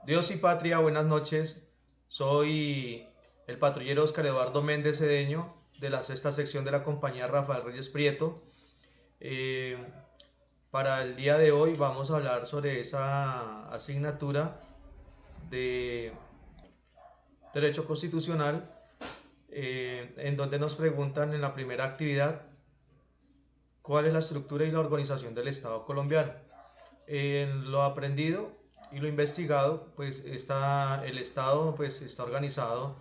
Dios y patria, buenas noches. Soy el patrullero Oscar Eduardo Méndez Cedeño de la sexta sección de la compañía Rafael Reyes Prieto. Eh, para el día de hoy vamos a hablar sobre esa asignatura de Derecho Constitucional, en donde nos preguntan en la primera actividad cuál es la estructura y la organización del Estado colombiano. En lo aprendido y lo investigado, pues el Estado pues, está organizado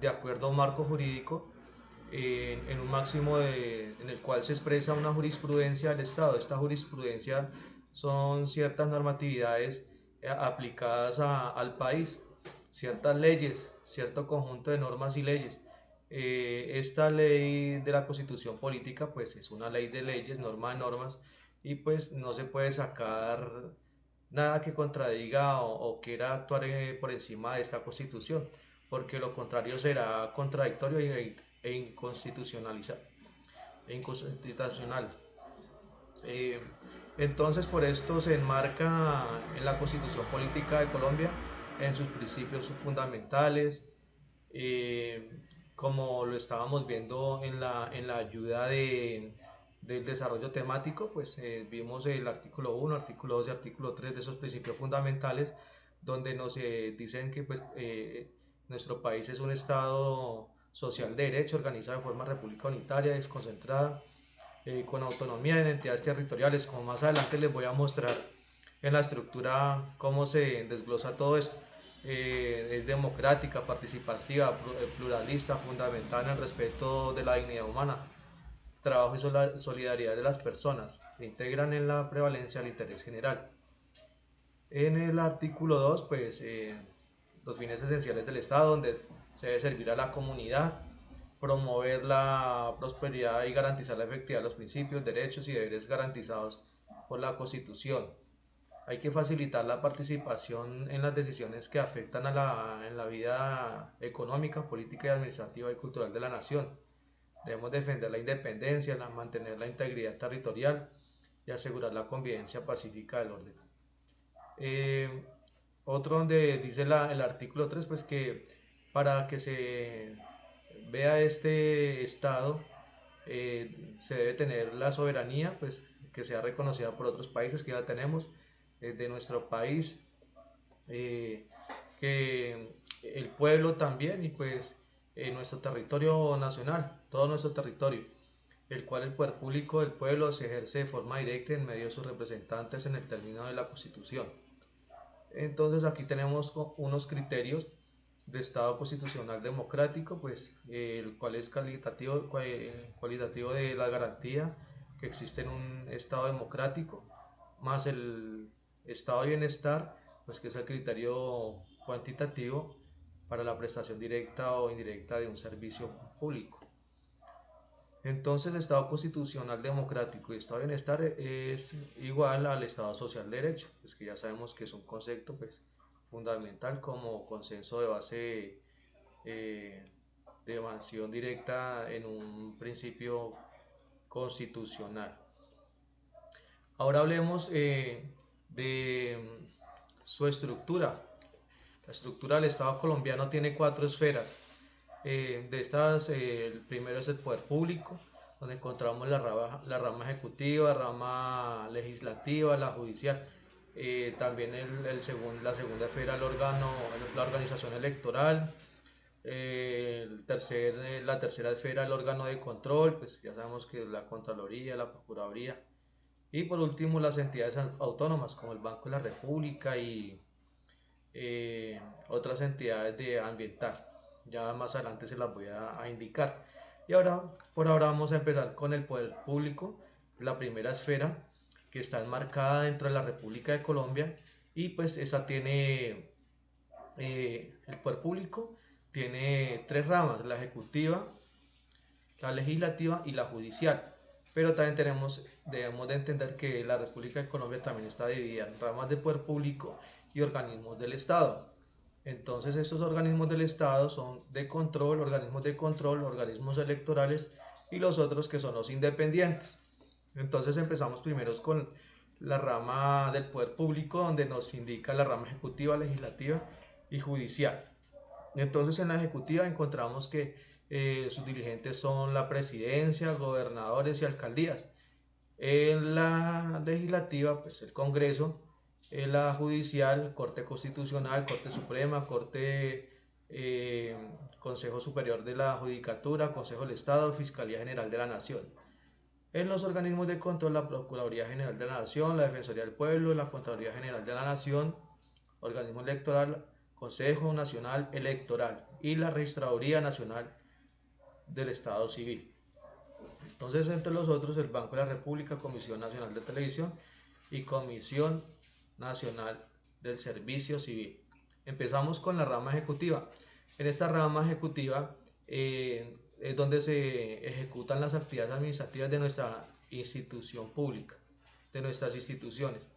de acuerdo a un marco jurídico en un máximo en el cual se expresa una jurisprudencia del Estado. Esta jurisprudencia son ciertas normatividades aplicadas al país, ciertas leyes, cierto conjunto de normas y leyes. Esta ley de la Constitución Política pues es una ley de leyes, norma de normas, y pues no se puede sacar nada que contradiga o quiera actuar por encima de esta Constitución, porque lo contrario será contradictorio e inconstitucional. Eh, entonces, por esto se enmarca en la Constitución Política de Colombia, en sus principios fundamentales, eh, como lo estábamos viendo en la ayuda del desarrollo temático, pues vimos el artículo 1, artículo 2 y artículo 3 de esos principios fundamentales, donde nos dicen que pues, nuestro país es un Estado social de derecho, organizado de forma república unitaria, desconcentrada, con autonomía en entidades territoriales, como más adelante les voy a mostrar en la estructura cómo se desglosa todo esto. Es democrática, participativa, pluralista, fundamental en el respeto de la dignidad humana, trabajo y solidaridad de las personas, se integran en la prevalencia del interés general. En el artículo 2, pues los fines esenciales del Estado, donde se debe servir a la comunidad, promover la prosperidad y garantizar la efectividad de los principios, derechos y deberes garantizados por la Constitución. Hay que facilitar la participación en las decisiones que afectan en la vida económica, política y administrativa y cultural de la nación. Debemos defender la independencia, mantener la integridad territorial y asegurar la convivencia pacífica del orden. Eh, Otro donde dice el artículo 3 pues que para que se vea este estado se debe tener la soberanía, pues que sea reconocida por otros países que ya tenemos, de nuestro país, eh, que el pueblo también y pues nuestro territorio nacional, todo nuestro territorio, el cual el poder público del pueblo se ejerce de forma directa en medio de sus representantes en el término de la Constitución. Entonces aquí tenemos unos criterios de Estado constitucional democrático, pues el cual es cualitativo de la garantía que existe en un Estado democrático, más el estado de bienestar, pues que es el criterio cuantitativo para la prestación directa o indirecta de un servicio público. Entonces, el Estado constitucional democrático y Estado de bienestar es igual al Estado social de derecho, pues que ya sabemos que es un concepto pues, fundamental como consenso de base eh, de mansión directa en un principio constitucional. Ahora hablemos de su estructura. La estructura del Estado colombiano tiene cuatro esferas. De estas, el primero es el poder público, donde encontramos la rama ejecutiva, la rama legislativa, la judicial. También la segunda esfera, la organización electoral. La tercera esfera, el órgano de control, pues ya sabemos que es la Contraloría, la Procuraduría. Y por último, las entidades autónomas, como el Banco de la República y otras entidades de ambiental. Ya más adelante se las voy a indicar. Y ahora, por ahora vamos a empezar con el poder público, la primera esfera que está enmarcada dentro de la República de Colombia y pues esa tiene, el poder público tiene tres ramas, la ejecutiva, la legislativa y la judicial. Pero también debemos de entender que la República de Colombia también está dividida en ramas de poder público y organismos del Estado. Entonces estos organismos del Estado son de control, organismos electorales y los otros que son los independientes. Entonces empezamos primero con la rama del poder público, donde nos indica la rama ejecutiva, legislativa y judicial. Entonces en la ejecutiva encontramos que sus dirigentes son la presidencia, gobernadores y alcaldías. En la legislativa, pues el Congreso. En la judicial, Corte Constitucional, Corte Suprema, Consejo Superior de la Judicatura, Consejo del Estado, Fiscalía General de la Nación. En los organismos de control, la Procuraduría General de la Nación, la Defensoría del Pueblo, la Contraloría General de la Nación, Organismo Electoral, Consejo Nacional Electoral y la Registraduría Nacional del Estado Civil. Entonces, entre los otros, el Banco de la República, Comisión Nacional de Televisión y Comisión Nacional del Servicio Civil. Empezamos con la rama ejecutiva. En esta rama ejecutiva es donde se ejecutan las actividades administrativas de nuestra institución pública, de nuestras instituciones.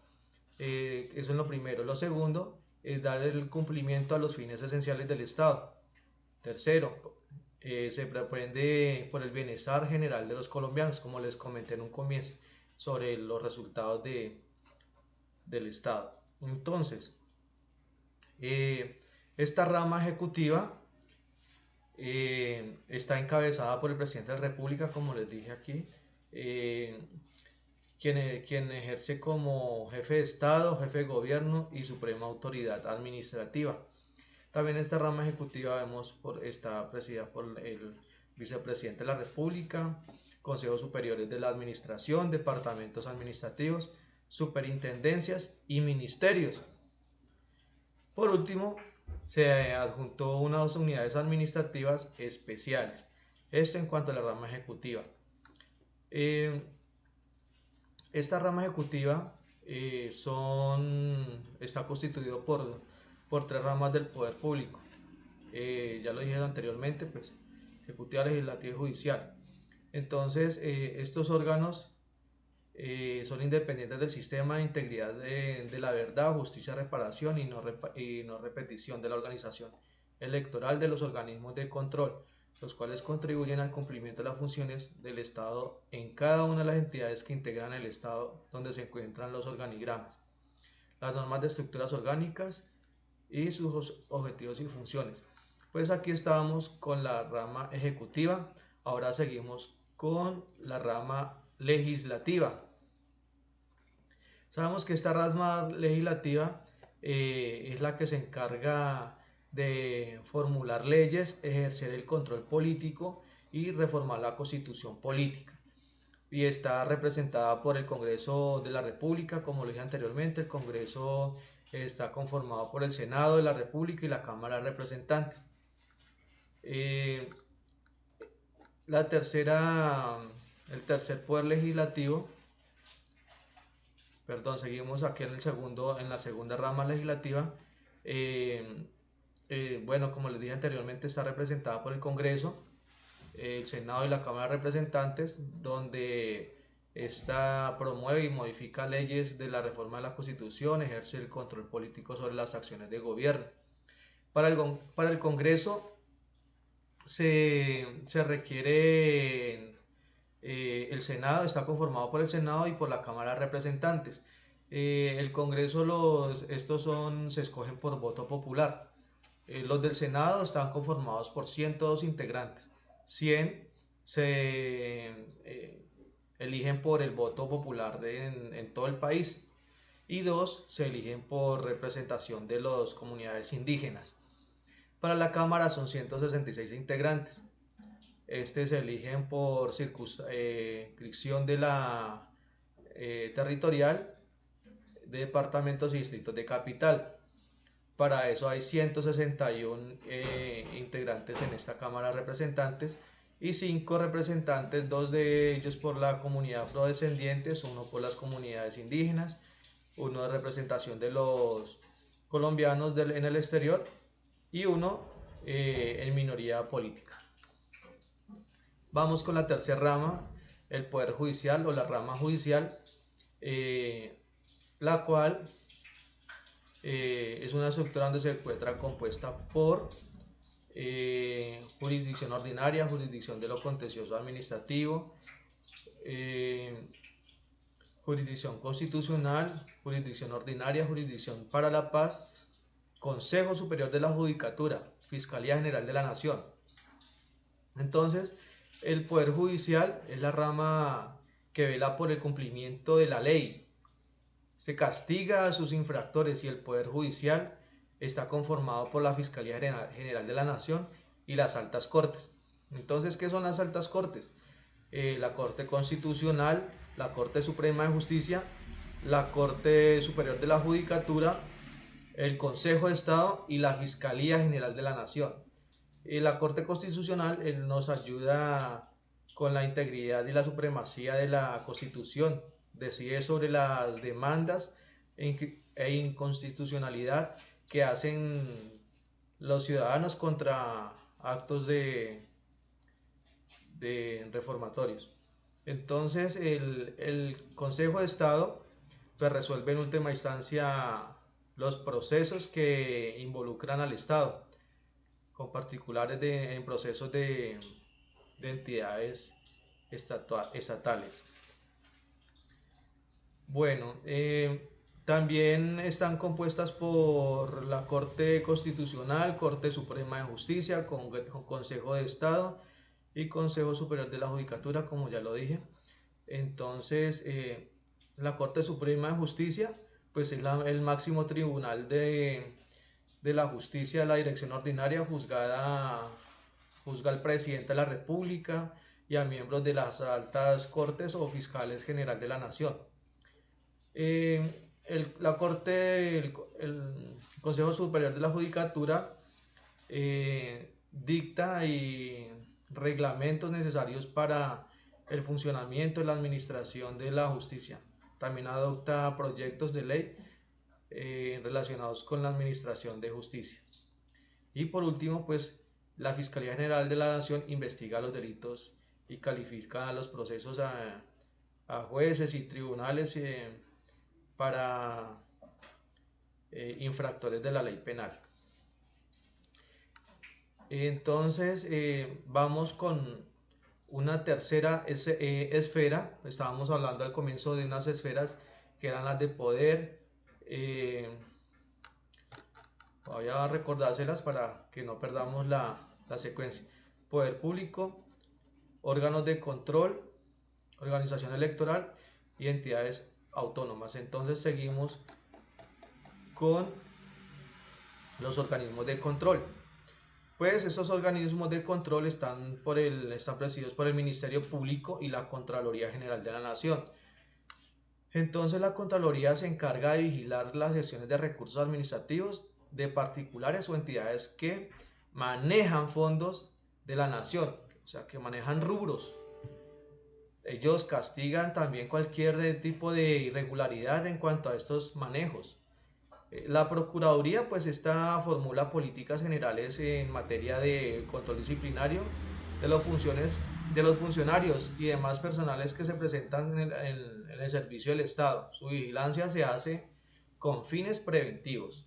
Eso es lo primero. Lo segundo es dar el cumplimiento a los fines esenciales del Estado. Tercero, se propende por el bienestar general de los colombianos, como les comenté en un comienzo, sobre los resultados del Estado. Entonces, esta rama ejecutiva está encabezada por el presidente de la República, como les dije aquí, quien ejerce como jefe de Estado, jefe de gobierno y suprema autoridad administrativa. También esta rama ejecutiva está presidida por el vicepresidente de la República, consejos superiores de la administración, departamentos administrativos, superintendencias y ministerios. Por último, se adjuntó unas unidades administrativas especiales. Esto en cuanto a la rama ejecutiva. Esta rama ejecutiva está constituido por tres ramas del poder público. Ya lo dije anteriormente, pues ejecutiva, legislativa y judicial. Entonces, estos órganos son independientes del sistema de integridad de la verdad, justicia, reparación y no repetición de la organización electoral de los organismos de control, los cuales contribuyen al cumplimiento de las funciones del Estado en cada una de las entidades que integran el Estado donde se encuentran los organigramas, las normas de estructuras orgánicas y sus objetivos y funciones. Pues aquí estábamos con la rama ejecutiva, ahora seguimos con la rama legislativa. Sabemos que esta rama legislativa es la que se encarga de formular leyes, ejercer el control político y reformar la constitución política. Y está representada por el Congreso de la República, como lo dije anteriormente. El Congreso está conformado por el Senado de la República y la Cámara de Representantes. El tercer poder legislativo, seguimos aquí en la segunda rama legislativa. Bueno, como les dije anteriormente, está representada por el Congreso, el Senado y la Cámara de Representantes, donde promueve y modifica leyes de la reforma de la Constitución, ejerce el control político sobre las acciones de gobierno. Para el Congreso se requiere el Senado, está conformado por el Senado y por la Cámara de Representantes. El Congreso, se escogen por voto popular. Los del Senado están conformados por 102 integrantes. 100 se eligen por el voto popular en todo el país y 2 se eligen por representación de las comunidades indígenas. Para la Cámara son 166 integrantes. Se eligen por circunscripción de la territorial de departamentos y distritos de capital. Para eso hay 161 integrantes en esta Cámara de Representantes y 5 representantes, 2 de ellos por la comunidad afrodescendientes, 1 por las comunidades indígenas, 1 de representación de los colombianos en el exterior y 1 en minoría política. Vamos con la tercera rama, el Poder Judicial o la rama judicial, la cual es una estructura donde se encuentra compuesta por jurisdicción ordinaria, jurisdicción de lo contencioso administrativo, jurisdicción constitucional, jurisdicción ordinaria, jurisdicción para la paz, Consejo Superior de la Judicatura, Fiscalía General de la Nación. Entonces, el Poder Judicial es la rama que vela por el cumplimiento de la ley. Se castiga a sus infractores y el Poder Judicial está conformado por la Fiscalía General de la Nación y las altas cortes. Entonces, ¿qué son las altas cortes? La Corte Constitucional, la Corte Suprema de Justicia, la Corte Superior de la Judicatura, el Consejo de Estado y la Fiscalía General de la Nación. La Corte Constitucional nos ayuda con la integridad y la supremacía de la Constitución, decide sobre las demandas e inconstitucionalidad que hacen los ciudadanos contra actos de reformatorios. Entonces el Consejo de Estado pues resuelve en última instancia los procesos que involucran al Estado, con particulares en procesos de entidades estatales. Bueno, también están compuestas por la Corte Constitucional, Corte Suprema de Justicia, Consejo de Estado y Consejo Superior de la Judicatura, como ya lo dije. Entonces, la Corte Suprema de Justicia pues es el máximo tribunal de la justicia de la dirección ordinaria, juzga al presidente de la República y a miembros de las altas cortes o fiscales general de la nación. La Corte, el Consejo Superior de la Judicatura dicta y reglamentos necesarios para el funcionamiento y la administración de la justicia. También adopta proyectos de ley relacionados con la administración de justicia. Y por último, pues la Fiscalía General de la Nación investiga los delitos y califica los procesos a jueces y tribunales para infractores de la ley penal. Entonces vamos con una tercera esfera. Estábamos hablando al comienzo de unas esferas que eran las de poder. Voy a recordárselas para que no perdamos la secuencia. Poder público, órganos de control, organización electoral y entidades autónomas. Entonces seguimos con los organismos de control. Pues estos organismos de control están presididos por el Ministerio Público y la Contraloría General de la Nación. Entonces la Contraloría se encarga de vigilar las gestiones de recursos administrativos de particulares o entidades que manejan fondos de la nación, o sea, que manejan rubros. Ellos castigan también cualquier tipo de irregularidad en cuanto a estos manejos. La Procuraduría pues formula políticas generales en materia de control disciplinario de los funcionarios y demás personales que se presentan en el servicio del Estado. Su vigilancia se hace con fines preventivos.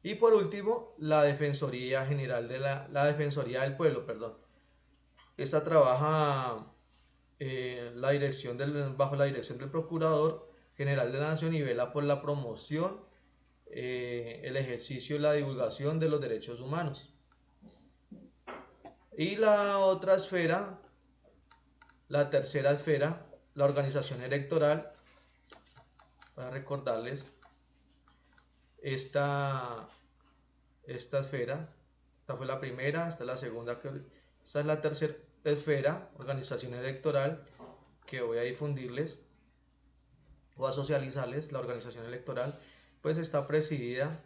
Y por último, la Defensoría General de la Defensoría del Pueblo, perdón. Esta trabaja bajo la dirección del Procurador General de la Nación y vela por la promoción, el ejercicio y la divulgación de los derechos humanos. Y la otra esfera, la tercera esfera, la organización electoral, para recordarles esta esfera. Esta fue la primera, esta es la segunda, esta es la tercera esfera, organización electoral, que voy a difundirles o a socializarles. La organización electoral pues está presidida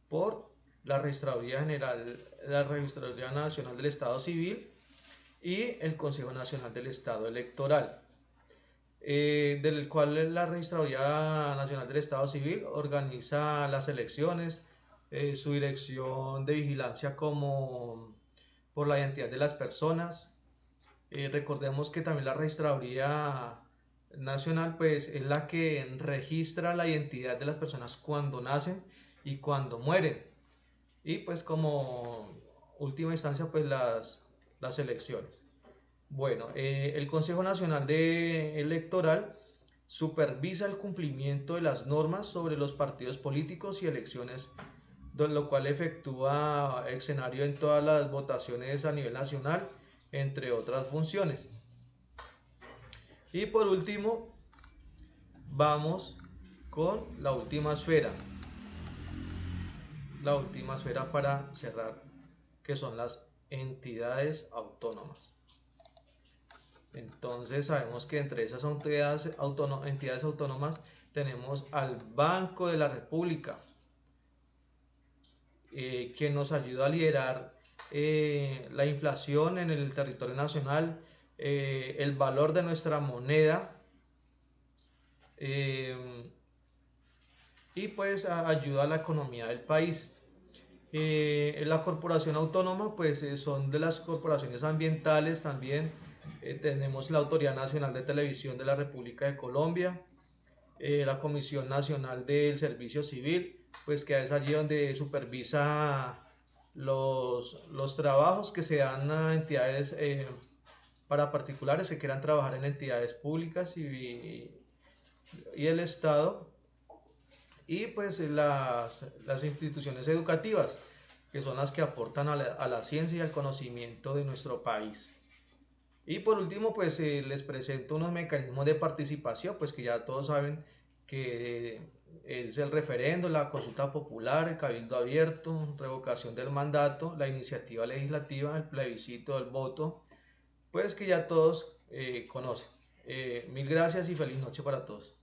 por la Registraduría Nacional del Estado Civil y el Consejo Nacional del Estado Electoral, del cual la Registraduría Nacional del Estado Civil organiza las elecciones, su dirección de vigilancia como por la identidad de las personas. Recordemos que también la Registraduría Nacional pues es la que registra la identidad de las personas cuando nacen y cuando mueren, y pues como última instancia pues las elecciones. Bueno, el Consejo Nacional Electoral supervisa el cumplimiento de las normas sobre los partidos políticos y elecciones, lo cual efectúa escenario en todas las votaciones a nivel nacional, entre otras funciones. Y por último, vamos con la última esfera para cerrar, que son las entidades autónomas. Entonces sabemos que entre esas entidades autónomas tenemos al Banco de la República, que nos ayuda a liderar la inflación en el territorio nacional, el valor de nuestra moneda, eh, y pues ayuda a la economía del país. La corporación autónoma pues son de las corporaciones ambientales también. Tenemos la Autoridad Nacional de Televisión de la República de Colombia, la Comisión Nacional del Servicio Civil, pues que es allí donde supervisa los trabajos que se dan a entidades, para particulares que quieran trabajar en entidades públicas y el Estado, y pues las instituciones educativas, que son las que aportan a la ciencia y al conocimiento de nuestro país. Y por último, pues les presento unos mecanismos de participación, pues que ya todos saben que es el referendo, la consulta popular, el cabildo abierto, revocación del mandato, la iniciativa legislativa, el plebiscito, el voto, pues que ya todos conocen. Mil gracias y feliz noche para todos.